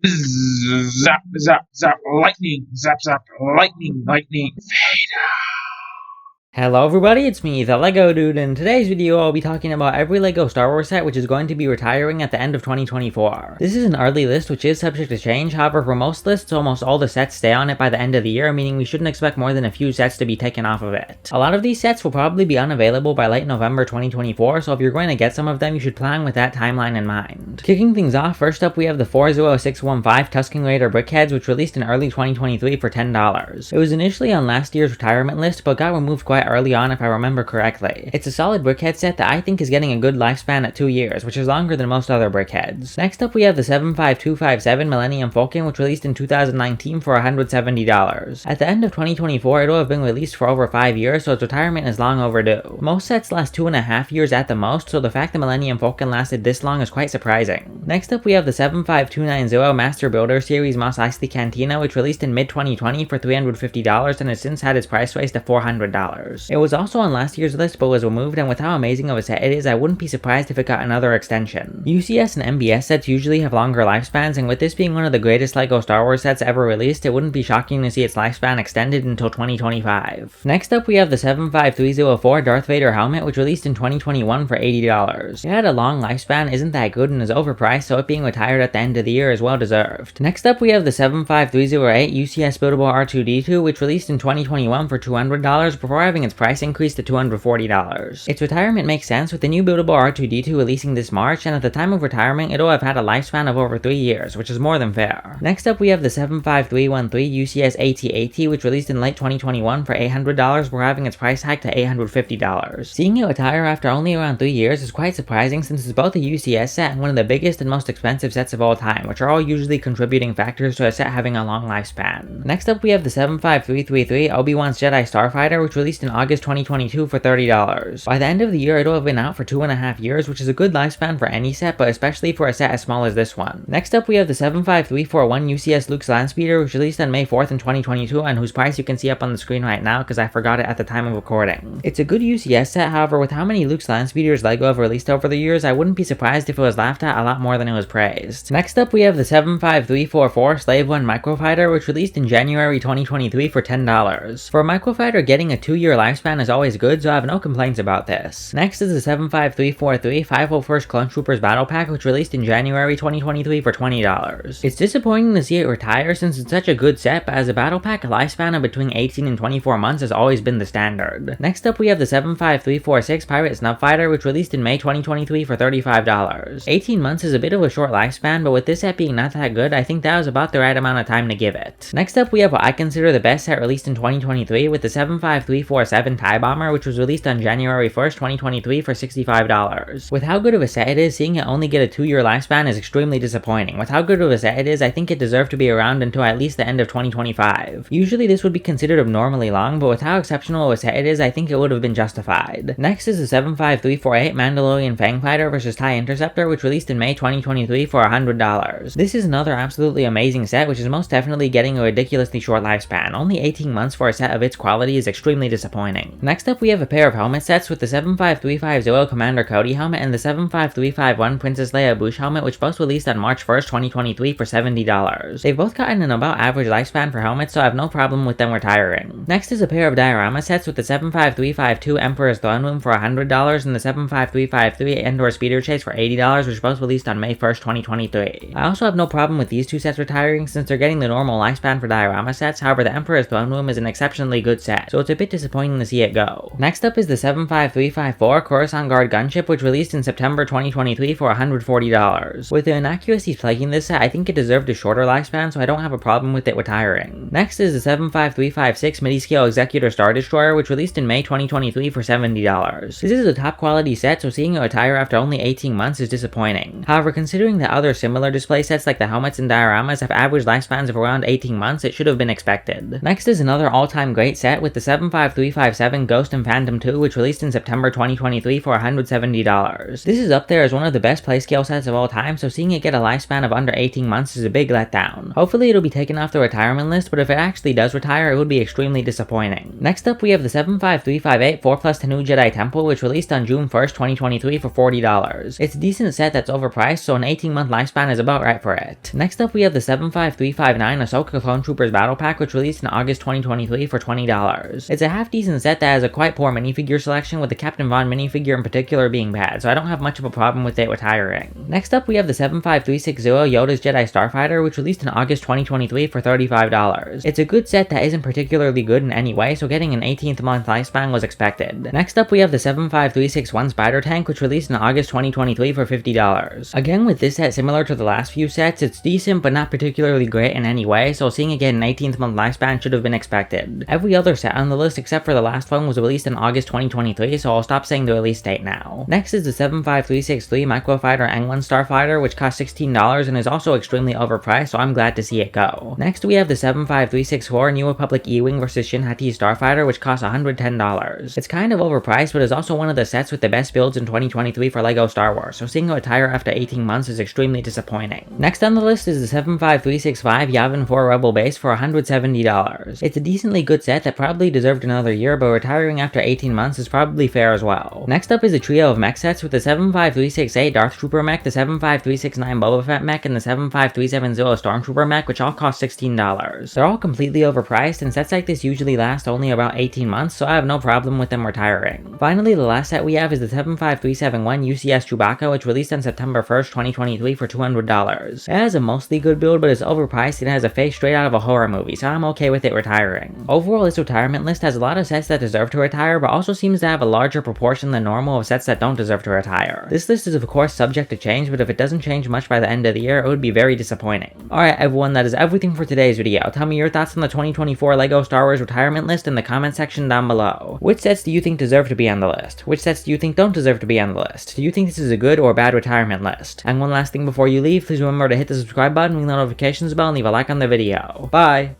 Zap, zap, zap, lightning, zap, zap, lightning, lightning, fade out. Hello everybody, it's me, the LEGO Dude, and in today's video I'll be talking about every LEGO Star Wars set which is going to be retiring at the end of 2024. This is an early list which is subject to change, however for most lists almost all the sets stay on it by the end of the year, meaning we shouldn't expect more than a few sets to be taken off of it. A lot of these sets will probably be unavailable by late November 2024, so if you're going to get some of them you should plan with that timeline in mind. Kicking things off, first up we have the 40615 Tusken Raider Brickheads which released in early 2023 for $10. It was initially on last year's retirement list but got removed quite early on if I remember correctly. It's a solid brickhead set that I think is getting a good lifespan at 2 years, which is longer than most other brickheads. Next up we have the 75257 Millennium Falcon which released in 2019 for $170. At the end of 2024 it will have been released for over 5 years, so its retirement is long overdue. Most sets last 2.5 years at the most, so the fact the Millennium Falcon lasted this long is quite surprising. Next up we have the 75290 Master Builder Series Mos Eisley Cantina which released in mid-2020 for $350 and has since had its price raised to $400. It was also on last year's list but was removed, and with how amazing of a set it is, I wouldn't be surprised if it got another extension. UCS and MBS sets usually have longer lifespans, and with this being one of the greatest LEGO Star Wars sets ever released, it wouldn't be shocking to see its lifespan extended until 2025. Next up we have the 75304 Darth Vader helmet which released in 2021 for $80. It had a long lifespan, isn't that good, and is overpriced, so it being retired at the end of the year is well deserved. Next up we have the 75308 UCS buildable R2-D2 which released in 2021 for $200 before having its price increased to $240. Its retirement makes sense with the new buildable R2-D2 releasing this March, and at the time of retirement it'll have had a lifespan of over 3 years, which is more than fair. Next up we have the 75313 UCS AT-AT which released in late 2021 for $800 before having its price hiked to $850. Seeing it retire after only around 3 years is quite surprising since it's both a UCS set and one of the biggest and most expensive sets of all time, which are all usually contributing factors to a set having a long lifespan. Next up we have the 75333 Obi-Wan's Jedi Starfighter which released in August 2022 for $30. By the end of the year it'll have been out for 2.5 years, which is a good lifespan for any set, but especially for a set as small as this one. Next up we have the 75341 UCS Luke's Landspeeder which released on May 4th in 2022 and whose price you can see up on the screen right now because I forgot it at the time of recording. It's a good UCS set, however with how many Luke's Landspeeders LEGO have released over the years, I wouldn't be surprised if it was laughed at a lot more than it was praised. Next up we have the 75344 Slave One Microfighter which released in January 2023 for $10. For a microfighter, getting a 2-year lifespan is always good, so I have no complaints about this. Next is the 75343 501st Clone Troopers Battle Pack which released in January 2023 for $20. It's disappointing to see it retire since it's such a good set, but as a battle pack, a lifespan of between 18 and 24 months has always been the standard. Next up we have the 75346 Pirate Snubfighter which released in May 2023 for $35. 18 months is a bit of a short lifespan, but with this set being not that good, I think that was about the right amount of time to give it. Next up we have what I consider the best set released in 2023 with the 75347 TIE Bomber which was released on January 1st, 2023 for $65. With how good of a set it is, seeing it only get a 2-year lifespan is extremely disappointing. With how good of a set it is, I think it deserved to be around until at least the end of 2025. Usually this would be considered abnormally long, but with how exceptional of a set it is, I think it would have been justified. Next is the 75348 Mandalorian Fangfighter vs TIE Interceptor which released in May 2023 for $100. This is another absolutely amazing set which is most definitely getting a ridiculously short lifespan. Only 18 months for a set of its quality is extremely disappointing. Next up we have a pair of helmet sets with the 75350 Commander Cody helmet and the 75351 Princess Leia Bush helmet which both released on March 1st, 2023 for $70. They've both gotten an about average lifespan for helmets, so I have no problem with them retiring. Next is a pair of Diarama Sets with the 75352 Emperor's Throne Room for $100 and the 75353 Endor Speeder Chase for $80 which both released on May 1st, 2023. I also have no problem with these two sets retiring since they're getting the normal lifespan for Diorama Sets, however the Emperor's Throne Room is an exceptionally good set, so it's a bit disappointing to see it go. Next up is the 75354 Coruscant Guard Gunship which released in September 2023 for $140. With the inaccuracies plaguing this set, I think it deserved a shorter lifespan, so I don't have a problem with it retiring. Next is the 75356 Midi-Scale Executor Star Destroyer which released in May 2023 for $70. This is a top quality set, so seeing it retire after only 18 months is disappointing. However, considering that other similar display sets like the helmets and dioramas have average lifespans of around 18 months, it should have been expected. Next is another all-time great set with the 75355 357 Ghost and Phantom 2, which released in September 2023 for $170. This is up there as one of the best playscale sets of all time, so seeing it get a lifespan of under 18 months is a big letdown. Hopefully it'll be taken off the retirement list, but if it actually does retire, it would be extremely disappointing. Next up, we have the 75358 4 Plus Tenu Jedi Temple, which released on June 1st, 2023 for $40. It's a decent set that's overpriced, so an 18-month lifespan is about right for it. Next up, we have the 75359 Ahsoka Clone Troopers Battle Pack, which released in August 2023 for $20. It's a half-decent set that has a quite poor minifigure selection, with the Captain Vaughn minifigure in particular being bad, so I don't have much of a problem with it retiring. Next up, we have the 75360 Yoda's Jedi Starfighter, which released in August 2023 for $35. It's a good set that isn't particularly good in any way, so getting an 18th month lifespan was expected. Next up, we have the 75361 Spider Tank, which released in August 2023 for $50. Again, with this set similar to the last few sets, it's decent but not particularly great in any way, so seeing it get an 18th month lifespan should have been expected. Every other set on the list except for the last one was released in August 2023, so I'll stop saying the release date now. Next is the 75363 Microfighter N1 Starfighter, which costs $16 and is also extremely overpriced, so I'm glad to see it go. Next, we have the 75364 New Republic E-Wing vs Shin Hati Starfighter, which costs $110. It's kind of overpriced, but is also one of the sets with the best builds in 2023 for LEGO Star Wars, so seeing it retire after 18 months is extremely disappointing. Next on the list is the 75365 Yavin 4 Rebel Base for $170. It's a decently good set that probably deserved another year, but retiring after 18 months is probably fair as well. Next up is a trio of mech sets with the 75368 Darth Trooper mech, the 75369 Boba Fett mech, and the 75370 Stormtrooper mech, which all cost $16. They're all completely overpriced, and sets like this usually last only about 18 months, so I have no problem with them retiring. Finally, the last set we have is the 75371 UCS Chewbacca, which released on September 1st, 2023 for $200. It has a mostly good build, but it's overpriced and has a face straight out of a horror movie, so I'm okay with it retiring. Overall, this retirement list has a lot of sets that deserve to retire, but also seems to have a larger proportion than normal of sets that don't deserve to retire. This list is of course subject to change, but if it doesn't change much by the end of the year, it would be very disappointing. Alright everyone, that is everything for today's video. Tell me your thoughts on the 2024 LEGO Star Wars retirement list in the comment section down below. Which sets do you think deserve to be on the list? Which sets do you think don't deserve to be on the list? Do you think this is a good or bad retirement list? And one last thing before you leave, please remember to hit the subscribe button, ring the notifications bell, and leave a like on the video. Bye!